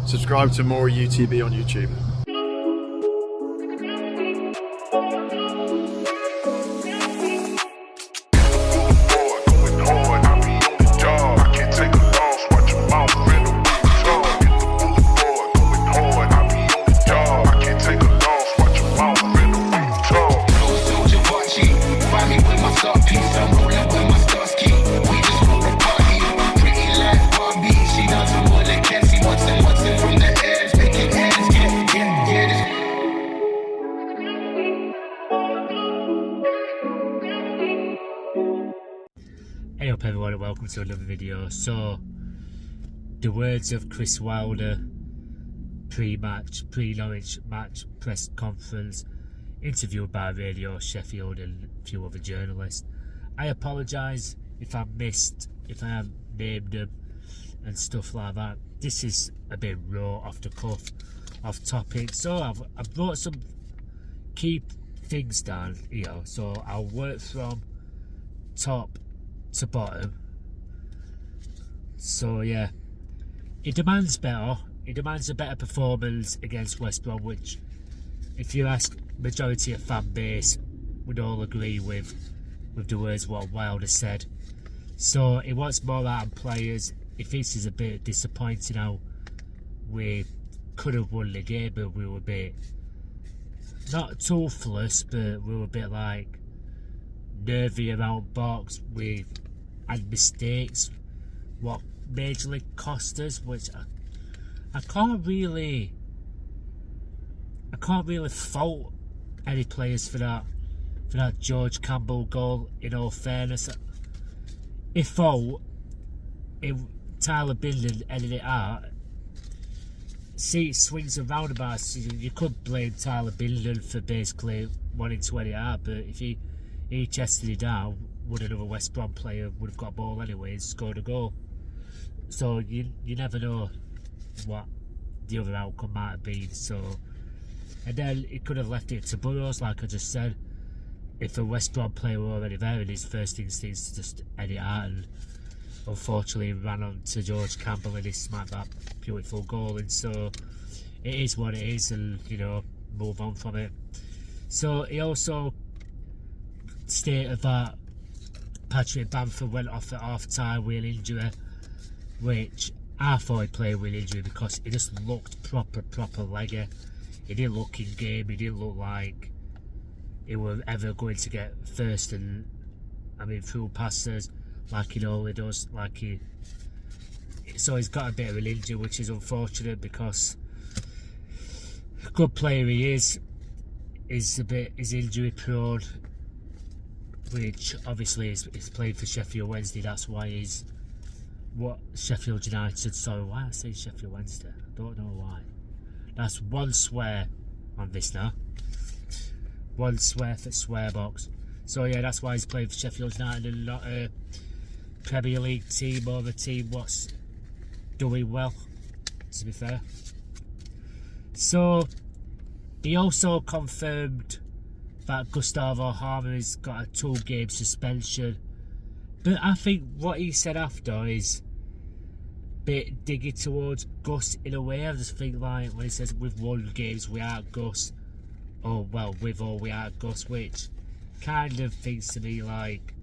Subscribe to more UTB on YouTube. Hey up everyone and welcome to another video. So, the words of Chris Wilder pre-Norwich match press conference, interviewed by Radio Sheffield and a few other journalists. I apologise if I have named them and stuff like that. This is a bit raw, off the cuff, off topic. So I've brought some key things down here. So I'll work from top to bottom. So yeah, it demands better. It demands a better performance against West Brom, which, if you ask majority of fan base, would all agree with the words what Wilder said. So it wants more out of players. If this is a bit disappointing, how we could have won the game, but we were a bit not toothless, but we were a bit like nervy around box. We had mistakes what majorly cost us, which I can't really fault any players for that George Campbell goal, in all fairness. If Tyler Bindon ended it out, see, swings and roundabouts, you could blame Tyler Bindon for basically wanting to end it out, but if he chested it down, would another West Brom player would have got a ball anyway and scored a goal. So you never know what the other outcome might have been. So, and then he could have left it to Burrows, like I just said. If a West Brom player were already there, and his first instinct to just end it out, and unfortunately ran on to George Campbell and he smacked that beautiful goal. And so it is what it is, and move on from it. So he also stated that Patrick Bamford went off at half time with an injury, which I thought he played with an injury because he just looked proper leggy. He didn't look in game. He didn't look like he was ever going to get first and through passes like he normally does. So he's got a bit of an injury, which is unfortunate because good player he is injury prone, which obviously is playing for Sheffield Wednesday. That's why he's Sheffield United. Sorry, why I say Sheffield Wednesday? I don't know why. That's one swear on this now. One swear for swear box. So yeah, that's why he's playing for Sheffield United and not a Premier League team or a team what's doing well, to be fair. So he also confirmed that Gustavo Harmer has got a 2-game suspension. But I think what he said after is a bit digging towards Gus in a way. I just think like when he says we've won games without Gus, with or without Gus, which kind of thinks to me like,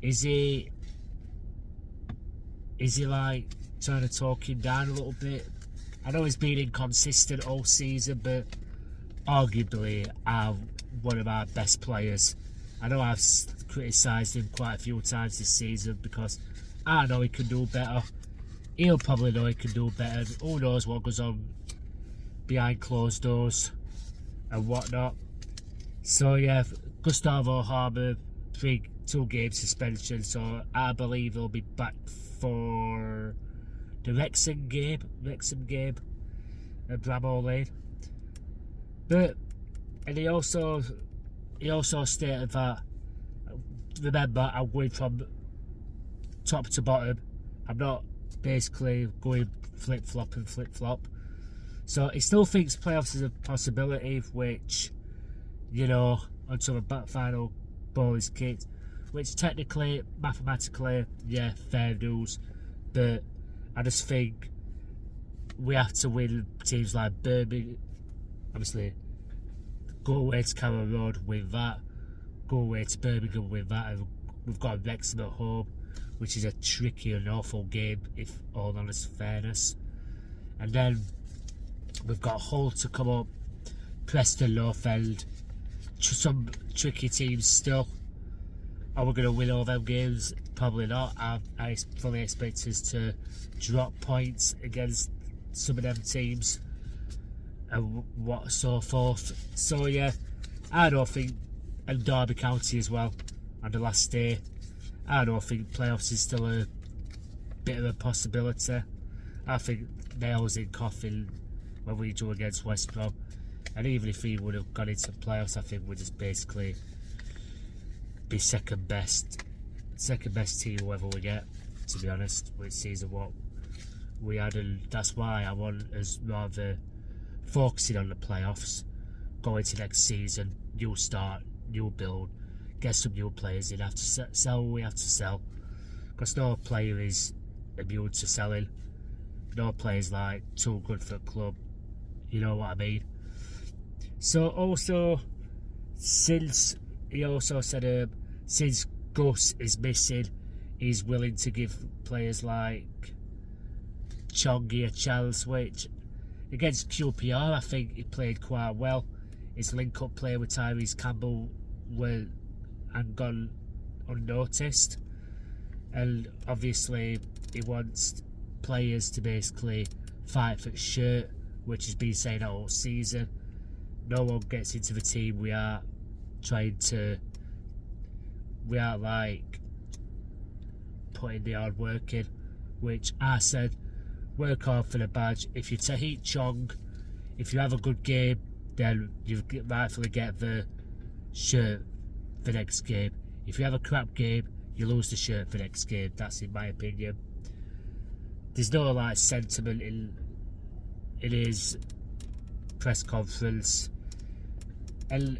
is he like trying to talk him down a little bit? I know he's been inconsistent all season, but arguably one of our best players. I know I've criticised him quite a few times this season because I know he can do better. He'll probably know he can do better. Who knows what goes on behind closed doors and whatnot. So yeah, Gustavo Harmer, 2-game suspension. So I believe he'll be back for the Wrexham game at Bramall Lane. And he also stated that, remember, I'm going from top to bottom. I'm not basically going flip-flop. So he still thinks playoffs is a possibility, which, until the final ball is kicked, which technically, mathematically, yeah, fair news. But I just think we have to win teams like Birmingham. Obviously, go away to Carroll Road with that. Go away to Birmingham with that. And we've got Wrexham at home, which is a tricky and awful game, if all honest fairness. And then we've got Hull to come up, Preston, Lowfeld, some tricky teams still. Are we going to win all them games? Probably not. I fully expect us to drop points against some of them teams and what so forth. So yeah, I don't think, and Derby County as well on the last day, I don't think playoffs is still a bit of a possibility. I think nails in coffin when we drew against West Brom, and even if we would have gone into playoffs, I think we'd just basically be second best team whoever we get, to be honest, with season what we had. And that's why I want us rather focusing on the playoffs, going to next season, new start, new build, get some new players in. Have to sell what we have to sell, because no player is immune to selling. No player's like too good for a club, you know what I mean. So also, since he also said since Gus is missing, he's willing to give players like Chongi a chance, which against QPR I think he played quite well. His link-up play with Tyrese Campbell went and gone unnoticed, and obviously he wants players to basically fight for the shirt, which has been saying all season. No one gets into the team. We are like putting the hard work in, which I said, work hard for the badge. If you take Chong, if you have a good game, then you rightfully get the shirt for next game. If you have a crap game, you lose the shirt for next game. That's in my opinion. There's no like sentiment in his press conference, and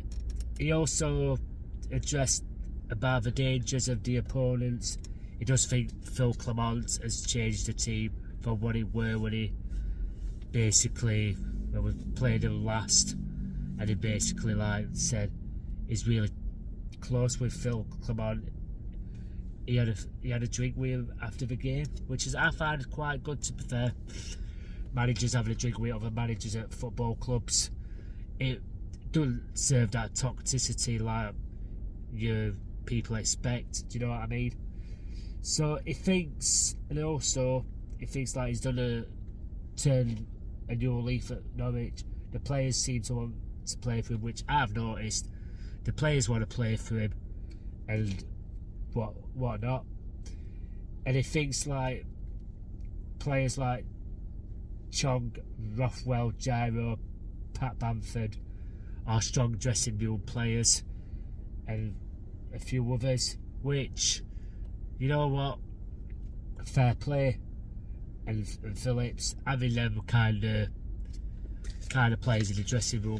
he also addressed about the dangers of the opponents. He does think Phil Clement has changed the team from what it were when we played him last, and he basically like said he's really close with Phil Clement. He had a drink with him after the game, which is I find quite good, to be fair. Managers having a drink with other managers at football clubs, it doesn't serve that toxicity like your people expect. Do you know what I mean? So he thinks, and also he thinks like he's done turn a new leaf at Norwich. The players seem to want to play for him, which I've noticed. The players want to play for him, and what not. And he thinks like players like Chong, Rothwell, Gyro, Pat Bamford are strong dressing room players, and a few others, which, you know what, fair play. And Phillips, having them kind of players in the dressing room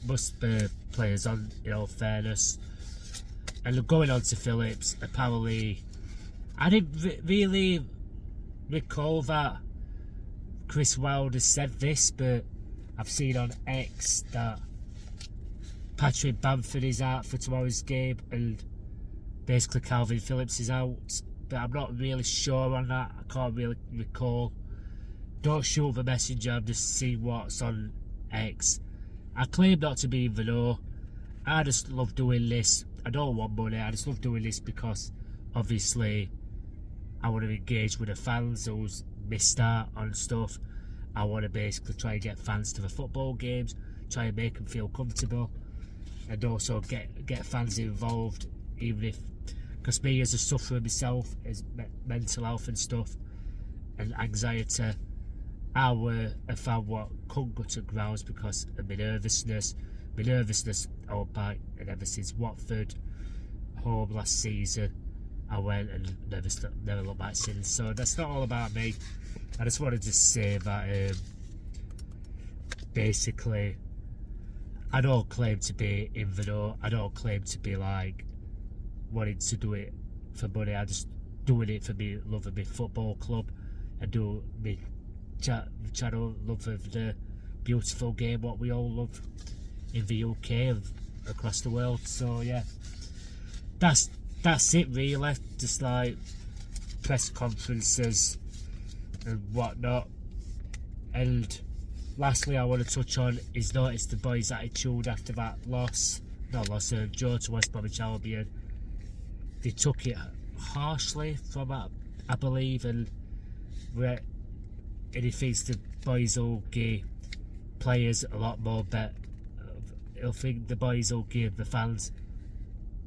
must be players on, in all fairness. And going on to Phillips, apparently, I didn't really recall that Chris Wilder said this, but I've seen on X that Patrick Bamford is out for tomorrow's game and basically Calvin Phillips is out, but I'm not really sure on that. I can't really recall. Don't shoot the messenger, I'm just seeing what's on X. I claim not to be in the know. I just love doing this. I don't want money, I just love doing this because obviously I want to engage with the fans who's missed out on stuff. I want to basically try and get fans to the football games, try and make them feel comfortable, and also get fans involved, even if, because me as a sufferer myself, as mental health and stuff and anxiety, I found what couldn't go to grounds because of my nervousness out back, and ever since Watford home last season I went and never looked back since. So that's not all about me. I just wanted to say that basically I don't claim to be in the know. I don't claim to be like wanting to do it for money. I just doing it for me loving my football club and do me channel, love of the beautiful game what we all love in the UK and across the world. So yeah, that's it really. Just like press conferences and whatnot. And lastly, I want to touch on is notice the boys' attitude after that draw to West Bromwich Albion. They took it harshly from that, I believe, and he thinks the boys will give players a lot more bet. He'll think the boys will give the fans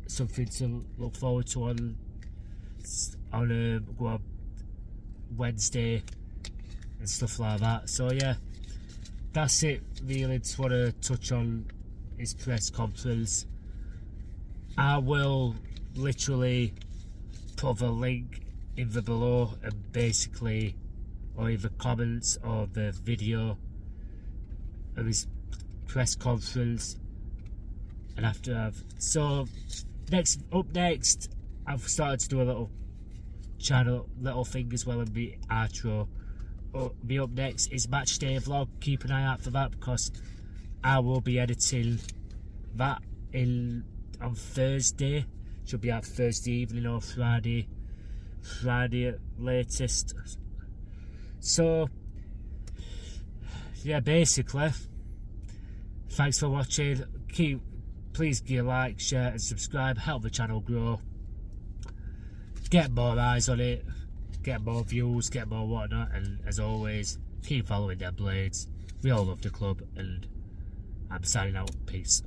something to look forward to on Wednesday and stuff like that. So yeah, that's it really. Just want to touch on his press conference. I will literally put the link in the below and basically, or in the comments or the video of his press conference. And after up next I've started to do a little thing as well in the outro. Be up next is match day vlog. Keep an eye out for that because I will be editing that on Thursday. Should be out Thursday evening or Friday at latest. So yeah, basically, thanks for watching. Please give a like, share and subscribe. Help the channel grow. Get more eyes on it. Get more views. Get more whatnot. And as always, keep following them Blades. We all love the club. And I'm signing out. Peace.